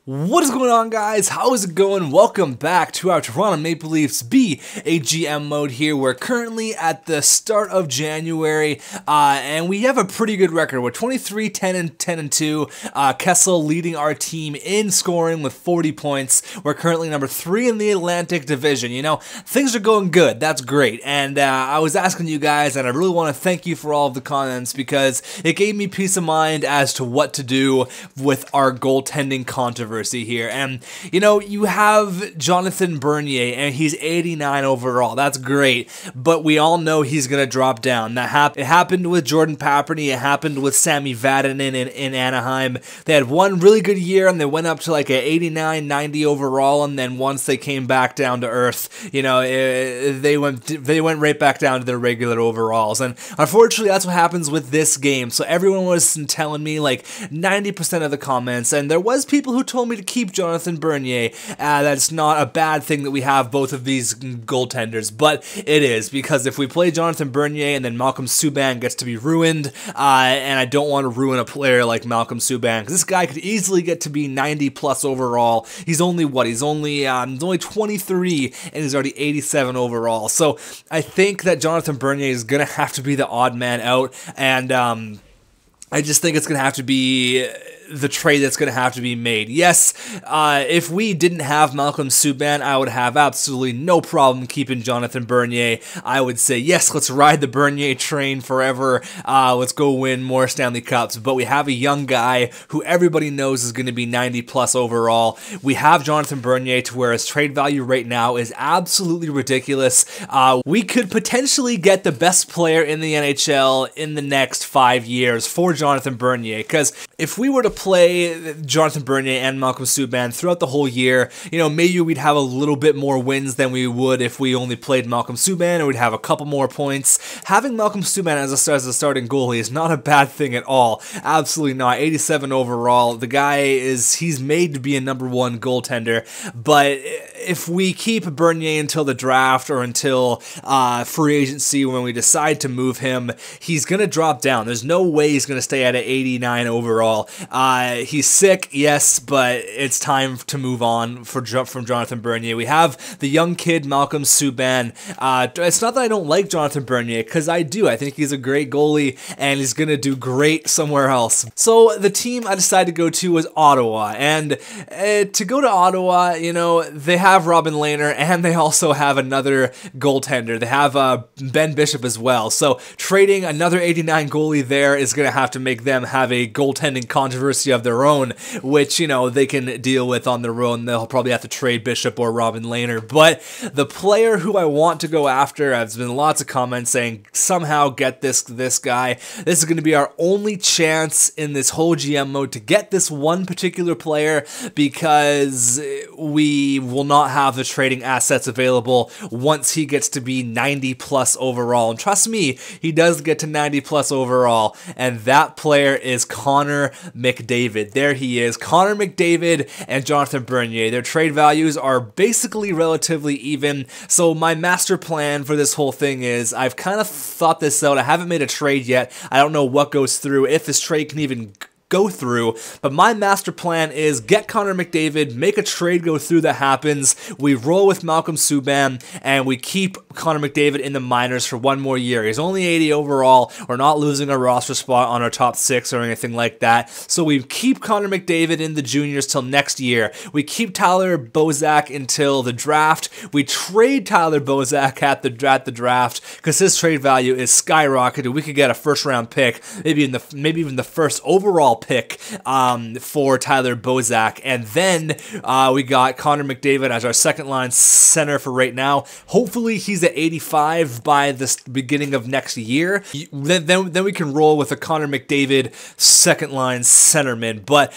What is going on, guys? How is it going? Welcome back to our Toronto Maple Leafs BAGM mode here. We're currently at the start of January, and we have a pretty good record. We're 23, 10, and 10 and 2. Kessel leading our team in scoring with 40 points. We're currently number 3 in the Atlantic Division. You know, things are going good. That's great. And I was asking you guys, and I really want to thank you for all of the comments because it gave me peace of mind as to what to do with our goaltending controversy here. And you know, you have Jonathan Bernier and he's 89 overall. That's great, but we all know he's gonna drop down. It happened with Jordan Paperny. It happened with Sami Vatanen in Anaheim. They had one really good year and they went up to like an 89, 90 overall, and then once they came back down to earth, you know, they went right back down to their regular overalls. And unfortunately, that's what happens with this game. So everyone was telling me, like 90% of the comments, and there was people who told me to keep Jonathan Bernier. That's not a bad thing that we have both of these goaltenders, but it is, because if we play Jonathan Bernier and then Malcolm Subban gets to be ruined, and I don't want to ruin a player like Malcolm Subban, because this guy could easily get to be 90 plus overall. He's only what? He's only 23 and he's already 87 overall. So I think that Jonathan Bernier is gonna have to be the odd man out, and I just think it's gonna have to be the trade that's going to have to be made. Yes, if we didn't have Malcolm Subban, I would have absolutely no problem keeping Jonathan Bernier. I would say, yes, let's ride the Bernier train forever. Let's go win more Stanley Cups. But we have a young guy who everybody knows is going to be 90 plus overall. We have Jonathan Bernier to where his trade value right now is absolutely ridiculous. We could potentially get the best player in the NHL in the next 5 years for Jonathan Bernier, because if we were to play Jonathan Bernier and Malcolm Subban throughout the whole year, you know, maybe we'd have a little bit more wins than we would if we only played Malcolm Subban, or we'd have a couple more points. Having Malcolm Subban as a starting goalie is not a bad thing at all. Absolutely not. 87 overall. The guy he's made to be a #1 goaltender, but if we keep Bernier until the draft or until free agency, when we decide to move him, he's going to drop down. There's no way he's going to stay at an 89 overall. He's sick, yes, but it's time to move on from Jonathan Bernier. We have the young kid, Malcolm Subban. It's not that I don't like Jonathan Bernier, because I do. I think he's a great goalie, and he's going to do great somewhere else. So the team I decided to go to was Ottawa, and to go to Ottawa, you know, they have Robin Lehner, and they also have another goaltender. They have Ben Bishop as well. So trading another 89 goalie there is going to have to make them have a goaltending controversy of their own, which, you know, they can deal with on their own. They'll probably have to trade Bishop or Robin Lehner. But the player who I want to go after, there's been lots of comments saying somehow get this guy. This is going to be our only chance in this whole GM mode to get this one particular player, because we will not have the trading assets available once he gets to be 90 plus overall. And trust me, he does get to 90 plus overall, and that player is Connor McDavid. There he is, Connor McDavid and Jonathan Bernier. Their trade values are basically relatively even. So my master plan for this whole thing is, I've kind of thought this out. I haven't made a trade yet. I don't know what goes through, if this trade can even go through, but my master plan is get Connor McDavid, make a trade go through that happens, we roll with Malcolm Subban, and we keep Connor McDavid in the minors for one more year. He's only 80 overall. We're not losing a roster spot on our top 6 or anything like that, so we keep Connor McDavid in the juniors till next year. We keep Tyler Bozak until the draft. We trade Tyler Bozak at the draft, because his trade value is skyrocketed. We could get a first round pick, maybe even the first overall pick for Tyler Bozak, and then we got Connor McDavid as our second line center for right now. Hopefully he's at 85 by the beginning of next year. Then we can roll with a Connor McDavid second line centerman. But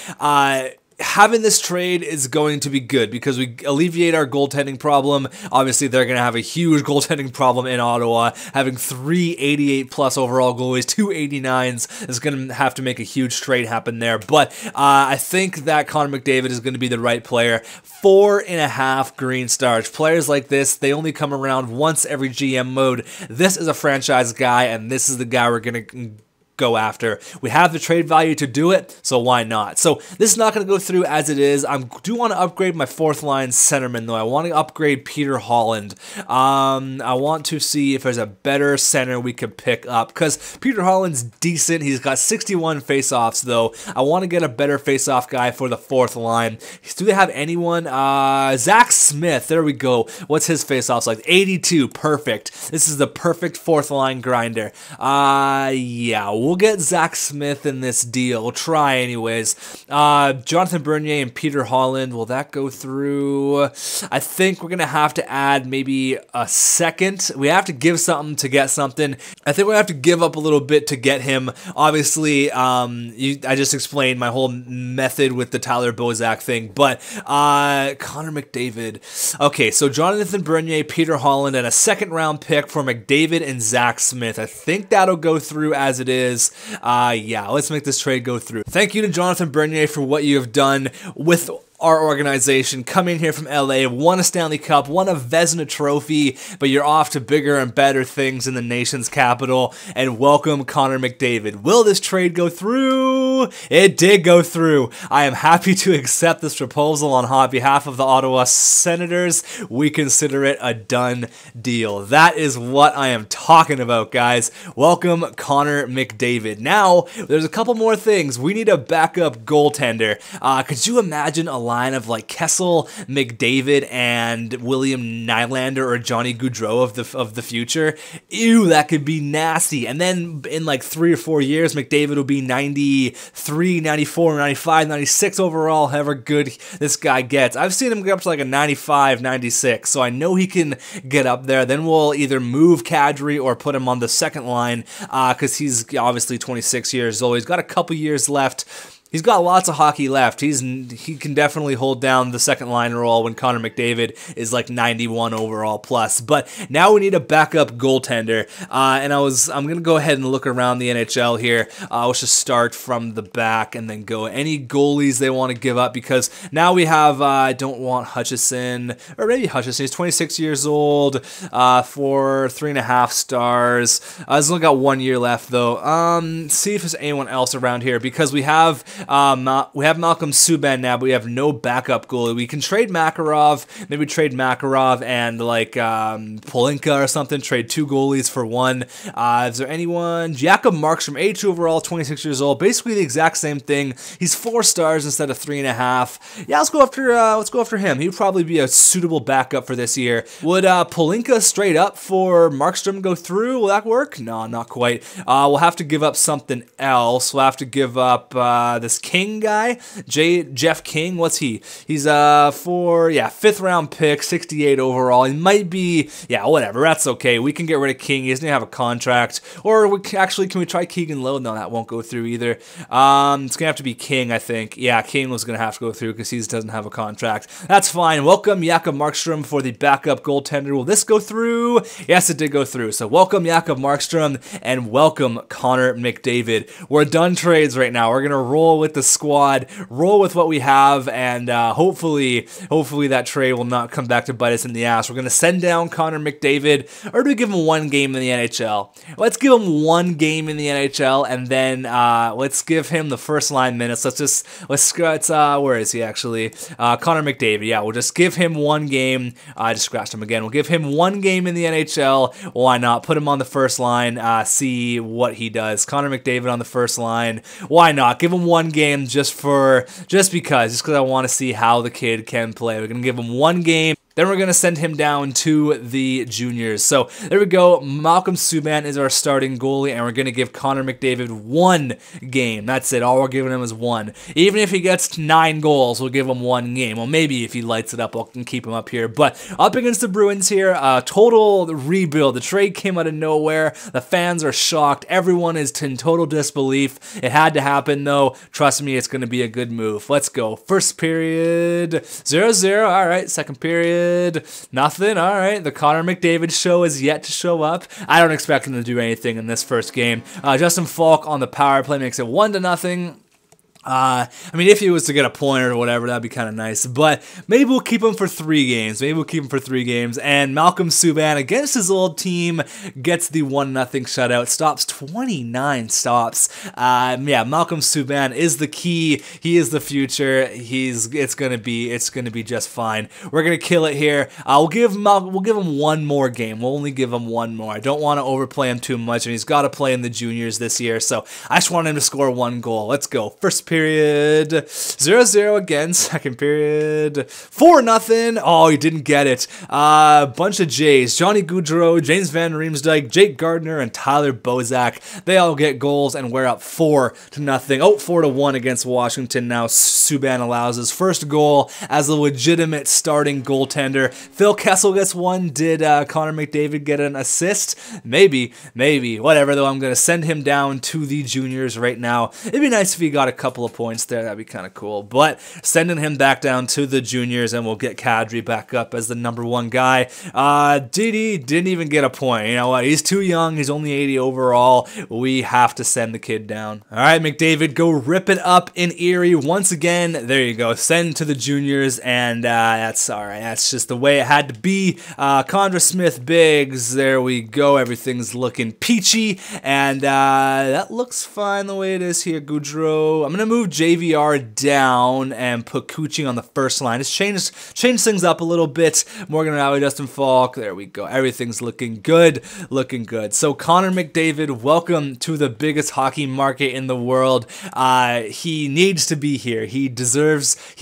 having this trade is going to be good because we alleviate our goaltending problem. Obviously, they're going to have a huge goaltending problem in Ottawa. Having 3 88 plus overall goalies, 2 89s is going to have to make a huge trade happen there. But I think that Connor McDavid is going to be the right player. 4.5 green stars. Players like this, they only come around once every GM mode. This is a franchise guy, and this is the guy we're going to go after. We have the trade value to do it, so why not? So this is not going to go through as it is. I do want to upgrade my fourth line centerman, though. I want to upgrade Peter Holland. I want to see if there's a better center we could pick up, because Peter Holland's decent. He's got 61 faceoffs, though. I want to get a better faceoff guy for the fourth line. Do they have anyone? Zach Smith. There we go. What's his faceoffs like? 82. Perfect. This is the perfect fourth line grinder. Yeah, we'll get Zach Smith in this deal. We'll try anyways. Jonathan Bernier and Peter Holland. Will that go through? I think we're going to have to add maybe a second. We have to give something to get something. I think we have to give up a little bit to get him. Obviously, I just explained my whole method with the Tyler Bozak thing, but Connor McDavid. Okay, so Jonathan Bernier, Peter Holland, and a second round pick for McDavid and Zach Smith. I think that'll go through as it is. Yeah, let's make this trade go through. Thank you to Jonathan Bernier for what you have done with our organization, coming here from LA, won a Stanley Cup, won a Vezina Trophy, but you're off to bigger and better things in the nation's capital, and welcome Connor McDavid. Will this trade go through? It did go through. I am happy to accept this proposal on behalf of the Ottawa Senators. We consider it a done deal. That is what I am talking about, guys. Welcome Connor McDavid. Now, there's a couple more things. We need a backup goaltender. Could you imagine a line of like Kessel, McDavid, and William Nylander or Johnny Gaudreau of the future? Ew, that could be nasty. And then in like 3 or 4 years, McDavid will be 93, 94, 95, 96 overall, however good this guy gets. I've seen him get up to like a 95, 96, so I know he can get up there. Then we'll either move Kadri or put him on the second line, because he's obviously 26 years old. He's got a couple years left. He's got lots of hockey left. He can definitely hold down the second line role when Connor McDavid is like 91 overall plus. But now we need a backup goaltender. And I'm gonna go ahead and look around the NHL here. Let's just start from the back and then go any goalies they want to give up, because now we have I don't want Hutchison, or maybe Hutchison. He's 26 years old for 3.5 stars. He's only got 1 year left though. See if there's anyone else around here, because we have Malcolm Subban now, but we have no backup goalie. We can trade Makarov, maybe trade Makarov and like Polinka or something, trade 2 goalies for 1. Is there anyone? Jakob Markstrom, 82 overall, 26 years old, basically the exact same thing. He's 4 stars instead of 3.5. Yeah, let's go after him. He would probably be a suitable backup for this year. Would Polinka straight up for Markstrom go through? Will that work? No, not quite. We'll have to give up something else. We'll have to give up this King guy, Jeff King. What's he? He's for 5th round pick, 68 overall. He might be, whatever. That's okay. We can get rid of King. He doesn't have a contract. Or can we try Keegan Lowe? No, that won't go through either. It's gonna have to be King, I think. Yeah, King was gonna have to go through because he doesn't have a contract. That's fine. Welcome Jakob Markstrom for the backup goaltender. Will this go through? Yes, it did go through. So welcome Jakob Markstrom and welcome Connor McDavid. We're done trades right now. We're gonna roll with the squad, roll with what we have, and hopefully that trade will not come back to bite us in the ass. We're going to send down Connor McDavid, or do we give him 1 game in the NHL? Let's give him 1 game in the NHL, and then let's give him the first line minutes. Where is he actually? Connor McDavid. Yeah, we'll just give him 1 game. I just scratched him again. We'll give him 1 game in the NHL. Why not? Put him on the first line, see what he does. Connor McDavid on the first line. Why not? Give him 1 game just because I want to see how the kid can play. We're going to give him 1 game. Then we're going to send him down to the juniors. So there we go. Malcolm Subban is our starting goalie, and we're going to give Connor McDavid 1 game. That's it. All we're giving him is 1. Even if he gets 9 goals, we'll give him 1 game. Well, maybe if he lights it up, I can keep him up here. But up against the Bruins here, total rebuild. The trade came out of nowhere. The fans are shocked. Everyone is in total disbelief. It had to happen, though. Trust me, it's going to be a good move. Let's go. First period, 0-0. All right, second period. Nothing. All right. The Connor McDavid show is yet to show up. I don't expect him to do anything in this first game. Justin Falk on the power play makes it 1-0. I mean, if he was to get a point or whatever, that'd be kind of nice. But maybe we'll keep him for 3 games. And Malcolm Subban against his old team gets the 1-0 shutout. Stops 29 stops. Yeah, Malcolm Subban is the key. He is the future. It's gonna be just fine. We're gonna kill it here. We'll give him 1 more game. We'll only give him 1 more. I don't want to overplay him too much, and he's got to play in the juniors this year. So I just want him to score 1 goal. Let's go. First period, 0-0 again. Second period, 4-0. Oh, he didn't get it. Bunch of J's. Johnny Gaudreau, James Van Riemsdyk, Jake Gardner, and Tyler Bozak. They all get goals, and we're up 4-0. Oh, 4-1 against Washington. Now Subban allows his first goal as a legitimate starting goaltender. Phil Kessel gets 1. Did Connor McDavid get an assist? Maybe. Whatever, though, I'm going to send him down to the juniors right now. It'd be nice if he got a couple of points there. That'd be kind of cool. But sending him back down to the juniors, and we'll get Kadri back up as the #1 guy. Didi didn't even get a point. You know what? He's too young. He's only 80 overall. We have to send the kid down. All right, McDavid, go rip it up in Erie once again. There you go. Send to the juniors, and that's all right. That's just the way it had to be. Condra Smith Biggs. There we go. Everything's looking peachy, and that looks fine the way it is here. Gaudreau. I'm gonna move JVR down and put Kuching on the first line. Just change things up a little bit. Morgan Rowley, Dustin Falk. There we go. Everything's looking good. So Connor McDavid, welcome to the biggest hockey market in the world. He needs to be here. He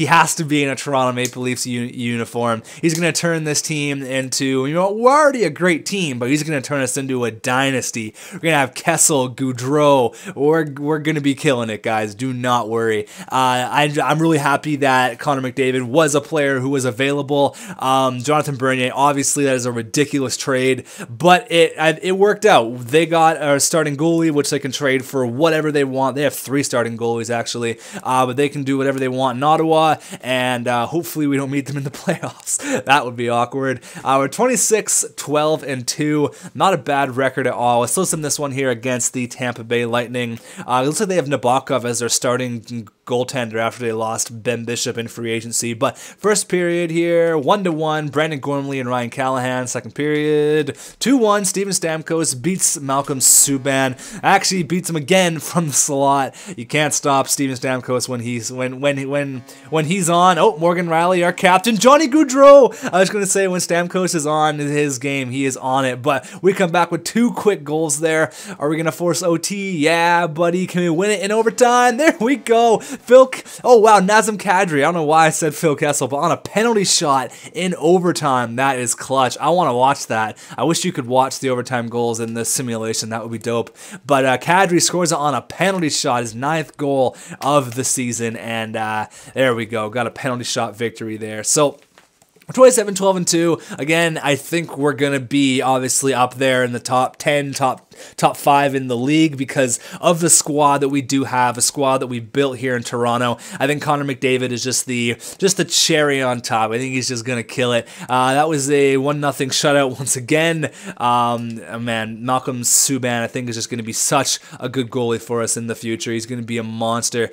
has to be in a Toronto Maple Leafs uniform. He's gonna turn this team into, you know, we're already a great team, but he's gonna turn us into a dynasty. We're gonna have Kessel, Gaudreau. We're gonna be killing it, guys. Do not worry. I'm really happy that Connor McDavid was a player who was available. Jonathan Bernier, obviously that is a ridiculous trade, but it worked out. They got a starting goalie, which they can trade for whatever they want. They have 3 starting goalies actually, but they can do whatever they want in Ottawa, and hopefully we don't meet them in the playoffs. That would be awkward. We're 26-12-2. Not a bad record at all. Let's listen to this one here against the Tampa Bay Lightning. It looks like they have Nabokov as their starting goaltender after they lost Ben Bishop in free agency. But first period here, 1-1, Brandon Gormley and Ryan Callahan. Second period, 2-1, Steven Stamkos beats Malcolm Subban. Actually beats him again from the slot. You can't stop Steven Stamkos when he's on. Oh, Morgan Riley, our captain. Johnny Gaudreau. I was going to say when Stamkos is on his game, he is on it. But we come back with 2 quick goals there. Are we going to force OT? Yeah, buddy. Can we win it in overtime? There we go. Oh wow, Nazem Kadri. I don't know why I said Phil Kessel, but on a penalty shot in overtime, that is clutch. I want to watch that. I wish you could watch the overtime goals in this simulation. That would be dope. But Kadri scores on a penalty shot, his 9th goal of the season, and there we go. Got a penalty shot victory there. So 27-12-2. Again, I think we're going to be obviously up there in the top 10, top 5 in the league because of the squad that we do have, a squad that we built here in Toronto. I think Connor McDavid is just the cherry on top. I think he's just going to kill it. That was a 1-0 shutout once again. Man, Malcolm Subban, I think, is just going to be such a good goalie for us in the future. He's going to be a monster.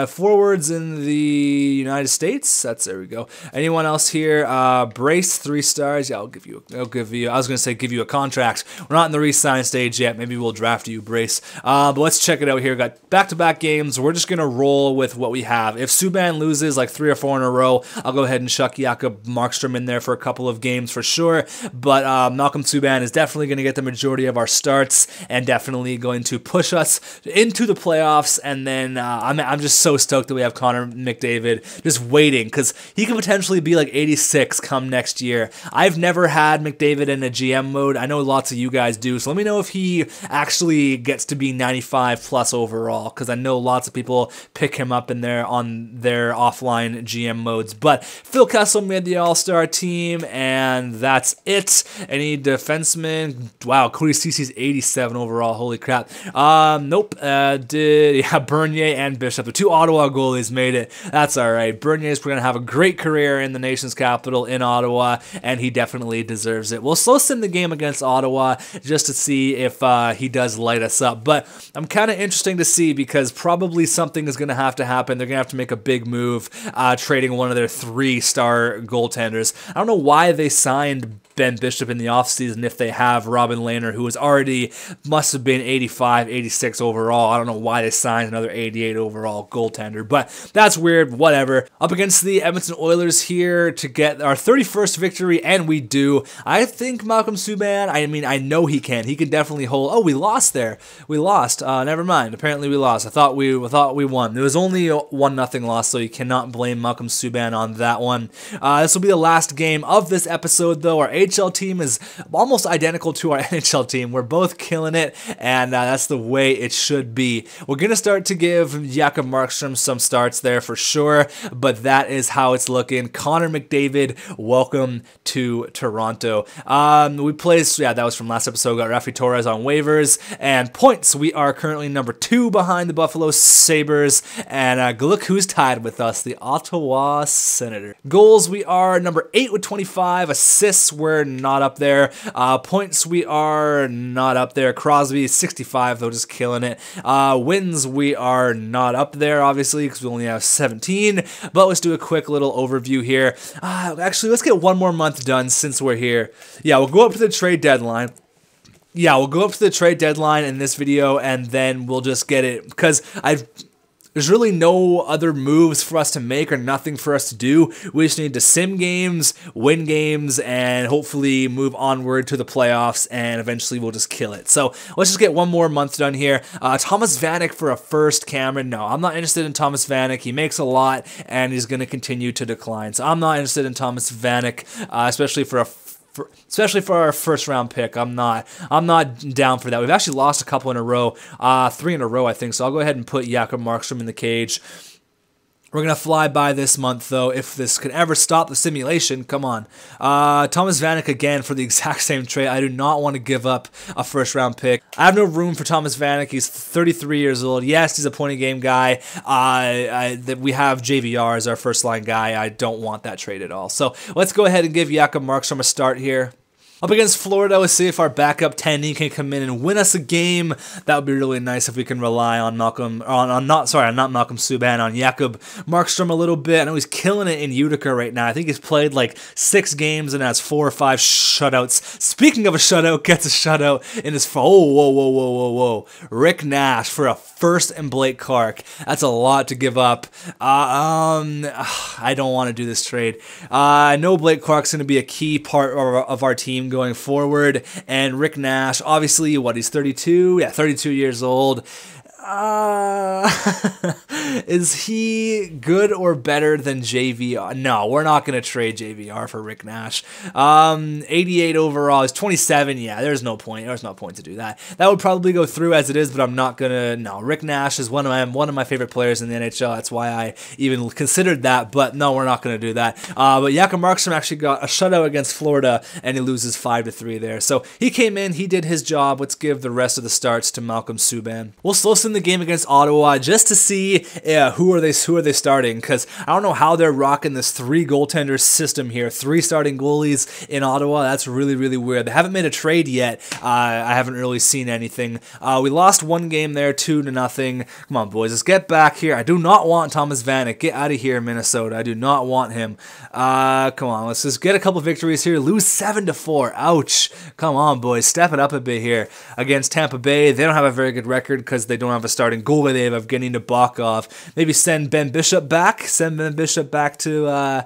Forwards in the United States. There we go. Anyone else here? Brace, 3 stars. Yeah, I'll give you. I was going to say give you a contract. We're not in the re-sign stage yet. Maybe we'll draft you, Brace. But let's check it out here. Got back-to-back games. We're just going to roll with what we have. If Subban loses like 3 or 4 in a row, I'll go ahead and chuck Jakob Markstrom in there for a couple of games for sure. But Malcolm Subban is definitely going to get the majority of our starts and definitely going to push us into the playoffs. And then I'm just so stoked that we have Connor McDavid just waiting because he could potentially be like 86 come next year. I've never had McDavid in a GM mode. I know lots of you guys do. So let me know if he actually gets to be 95 plus overall, because I know lots of people pick him up in on their offline GM modes. But Phil Kessel made the All-Star team, and that's it. Any defensemen? Wow, Cody Cece's 87 overall. Holy crap. Nope. Bernier and Bishop, the 2 Ottawa goalies, made it. That's all right. Bernier's going to have a great career in the nation's capital in Ottawa, and he definitely deserves it. We'll slow sim the game against Ottawa just to see see if he does light us up. But I'm kind of interesting to see because probably something is going to happen. They're going to have to make a big move, trading one of their 3-star goaltenders. I don't know why they signed Ben Bishop in the offseason if they have Robin Lehner, who was already, must have been 85, 86 overall. I don't know why they signed another 88 overall goaltender, but that's weird, whatever. Up against the Edmonton Oilers here to get our 31st victory, and we do. I think Malcolm Subban, I know he can. He can definitely hold. Oh, we lost there. We lost. Never mind. Apparently we lost. I thought we won. It was only a 1-0 loss, so you cannot blame Malcolm Subban on that one. This will be the last game of this episode, though. Our AHL team is almost identical to our NHL team. We're both killing it, and that's the way it should be. We're going to start to give Jakob Markstrom some starts there for sure, but that is how it's looking. Connor McDavid, welcome to Toronto. We placed, that was from last episode, got Rafi Torres on waivers, and points, we are currently number 2 behind the Buffalo Sabres, and look who's tied with us, the Ottawa Senators. Goals, we are number 8 with 25. Assists, we're not up there. Points, we are not up there. Crosby, 65, though, just killing it. Wins, we are not up there, obviously, because we only have 17, but let's do a quick little overview here. Actually, let's get one more month done since we're here. Yeah, we'll go up to the trade deadline. Yeah, we'll go up to the trade deadline in this video, and then we'll just get it, because there's really no other moves for us to make or nothing for us to do. We just need to sim games, win games, and hopefully move onward to the playoffs, and eventually we'll just kill it. So let's just get one more month done here. Thomas Vanek for a first, Cameron. No, I'm not interested in Thomas Vanek. He makes a lot, and he's going to continue to decline. So I'm not interested in Thomas Vanek, especially for our first round pick. I'm not down for that. We've actually lost a couple in a row, 3 in a row, I think. So I'll go ahead and put Jakob Markstrom in the cage. We're going to fly by this month, though, if this can ever stop the simulation. Come on. Thomas Vanek again for the exact same trade. I do not want to give up a first-round pick. I have no room for Thomas Vanek. He's 33 years old. Yes, he's a point-a-game guy. We have JVR as our first-line guy. I don't want that trade at all. So let's go ahead and give Jakob Markstrom a start here. Up against Florida, let's see if our backup Tandy can come in and win us a game. That would be really nice if we can rely on not Malcolm Subban, on Jakob Markstrom a little bit. I know he's killing it in Utica right now. I think he's played like 6 games and has 4 or 5 shutouts. Speaking of a shutout, gets a shutout in his whoa. Rick Nash for a first and Blake Clark. That's a lot to give up. I don't want to do this trade. I know Blake Clark's going to be a key part of our team going forward, and Rick Nash, obviously, he's 32? Yeah, 32 years old. Is he good or better than JVR? No, we're not going to trade JVR for Rick Nash. 88 overall. He's 27. Yeah, there's no point. There's no point to do that. That would probably go through as it is, but I'm not going to. No, Rick Nash is one of my favorite players in the NHL. That's why I even considered that, but no, we're not going to do that. But Jakob Markstrom actually got a shutout against Florida, and he loses 5-3 there. So he came in. He did his job. Let's give the rest of the starts to Malcolm Subban. We'll still send the game against Ottawa just to see who are they starting, because I don't know how they're rocking this 3 goaltender system here, 3 starting goalies in Ottawa. That's really, really weird. They haven't made a trade yet. I haven't really seen anything. We lost one game there, 2-0. Come on, boys, let's get back here. I do not want Thomas Vanek. Get out of here, Minnesota. I do not want him. Come on, let's just get a couple victories here. Lose 7-4. Ouch. Come on, boys, step it up a bit here against Tampa Bay. They don't have a very good record because they don't have a starting goalie. They have Evgeny Nabokov. Maybe send Ben Bishop back. Send Ben Bishop back to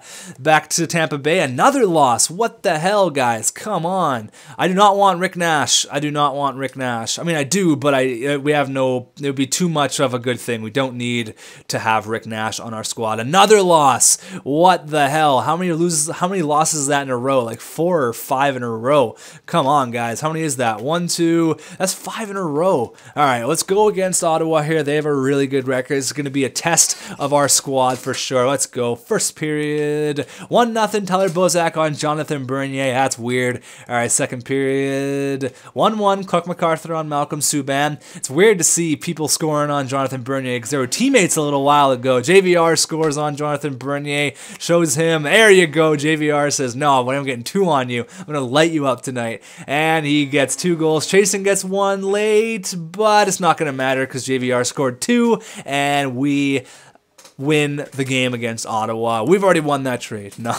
Tampa Bay. Another loss. What the hell, guys? Come on. I do not want Rick Nash. I do not want Rick Nash. I mean, I do, but we have no. It would be too much of a good thing. We don't need to have Rick Nash on our squad. Another loss. What the hell? How many losses is that in a row? Like 4 or 5 in a row. Come on, guys. How many is that? 1, 2. That's 5 in a row. All right, let's go against Ottawa here. They have a really good record. It's going to be a test of our squad for sure. Let's go. First period, 1-0 Tyler Bozak on Jonathan Bernier. That's weird. All right, second period, 1-1 Clark MacArthur on Malcolm Subban. It's weird to see people scoring on Jonathan Bernier because they were teammates a little while ago. JVR scores on Jonathan Bernier, shows him, there you go. JVR says, no, when I'm getting 2 on you, I'm going to light you up tonight. And he gets 2 goals. Chasen gets 1 late, but it's not going to matter because JVR scored 2, and we win the game against Ottawa. We've already won that trade. No.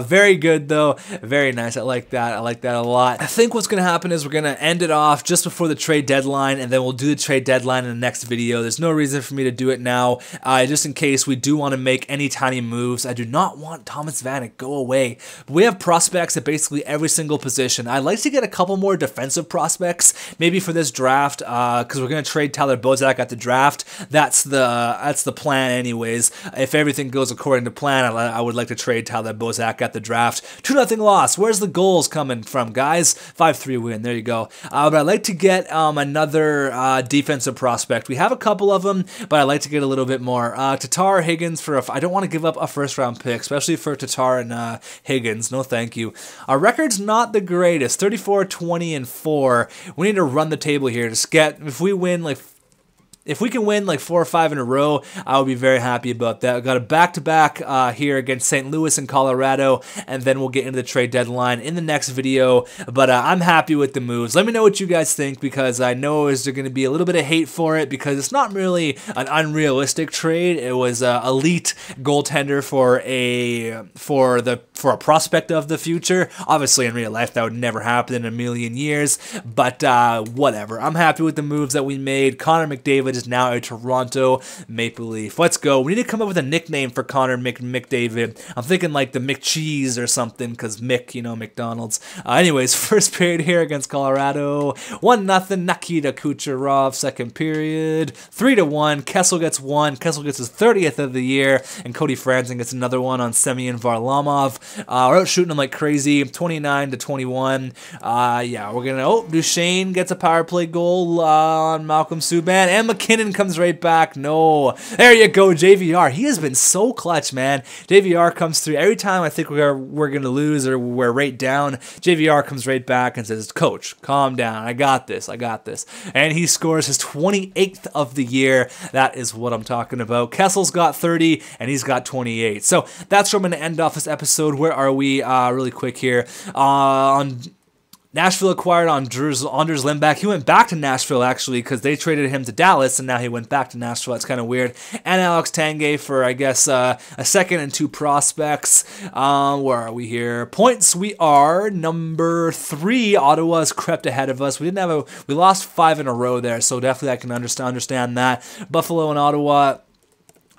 Very good, though. Very nice. I like that. I like that a lot. I think what's going to happen is we're going to end it off just before the trade deadline, and then we'll do the trade deadline in the next video. There's no reason for me to do it now, just in case we do want to make any tiny moves. I do not want Thomas Vanek. Go away. But we have prospects at basically every single position. I'd like to get a couple more defensive prospects, maybe for this draft, because we're going to trade Tyler Bozak at the draft. That's the plan anyways. If everything goes according to plan, I would like to trade Tyler Bozak at the draft. 2-0 loss. Where's the goals coming from, guys? 5-3 win. There you go. But I'd like to get another defensive prospect. We have a couple of them, but I'd like to get a little bit more. Tatar, Higgins for I don't want to give up a first-round pick, especially for Tatar and Higgins. No, thank you. Our record's not the greatest. 34, 20, and 4. We need to run the table here to get, if we can win like 4 or 5 in a row, I would be very happy about that. We've got a back-to-back here against St. Louis and Colorado, and then we'll get into the trade deadline in the next video. But I'm happy with the moves. Let me know what you guys think, because I know there's going to be a little bit of hate for it, because it's not really an unrealistic trade. It was an elite goaltender for a prospect of the future. Obviously, in real life, that would never happen in a million years. But whatever. I'm happy with the moves that we made. Connor McDavid is now a Toronto Maple Leaf. Let's go. We need to come up with a nickname for Connor McDavid. I'm thinking like the McCheese or something, because Mick, you know, McDonald's. Anyways, first period here against Colorado. 1-0 Nikita Kucherov. Second period. 3-1. Kessel gets 1. Kessel gets his 30th of the year, and Cody Franzen gets another one on Semyon Varlamov. We're out shooting him like crazy. 29-21. Yeah, we're gonna. Oh, Duchesne gets a power play goal on Malcolm Subban, and McKinnon comes right back. No. There you go, JVR. He has been so clutch, man. JVR comes through. Every time I think we're going to lose or we're right down, JVR comes right back and says, Coach, calm down. I got this. I got this. And he scores his 28th of the year. That is what I'm talking about. Kessel's got 30, and he's got 28. So that's where I'm going to end off this episode. Where are we? Really quick here. On Nashville acquired Anders Lindback. He went back to Nashville, actually, because they traded him to Dallas, and now he went back to Nashville. That's kind of weird. And Alex Tanguay for, I guess, a second and 2 prospects. Where are we here? Points, we are number 3. Ottawa's crept ahead of us. We lost 5 in a row there, so definitely I can understand that. Buffalo and Ottawa.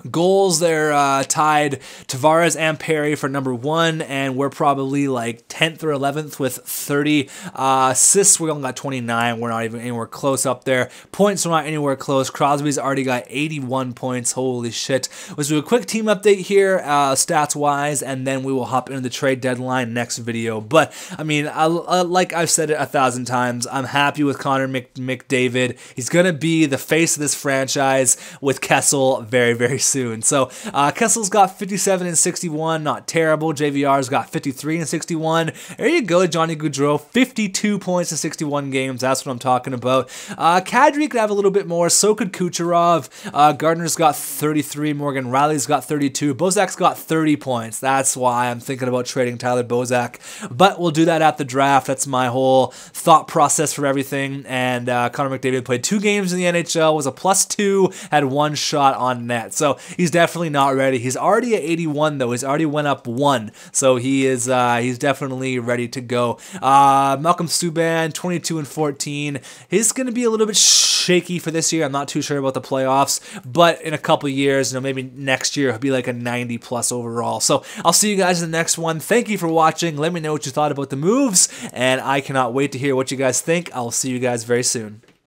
Goals, they're tied Tavares and Perry for number 1, and we're probably like 10th or 11th with 30. Assists, we only got 29. We're not even anywhere close up there. Points, we're not anywhere close. Crosby's already got 81 points. Holy shit. Let's do a quick team update here, stats-wise, and then we will hop into the trade deadline next video. But, I mean, like I've said it 1,000 times, I'm happy with Connor McDavid. He's going to be the face of this franchise with Kessel very, very soon. So Kessel's got 57 and 61, not terrible. JVR's got 53 and 61. There you go, Johnny Gaudreau, 52 points in 61 games. That's what I'm talking about. Kadri could have a little bit more. So could Kucherov. Gardner's got 33. Morgan Riley's got 32. Bozak's got 30 points. That's why I'm thinking about trading Tyler Bozak. But we'll do that at the draft. That's my whole thought process for everything. And Connor McDavid played 2 games in the NHL, was a +2, had 1 shot on net. So he's definitely not ready. He's already at 81 though. He's already went up 1. So he's definitely ready to go. Malcolm Subban, 22 and 14. He's going to be a little bit shaky for this year. I'm not too sure about the playoffs, but in a couple years, maybe next year, he'll be like a 90+ overall. So I'll see you guys in the next one. Thank you for watching. Let me know what you thought about the moves, and I cannot wait to hear what you guys think. I'll see you guys very soon.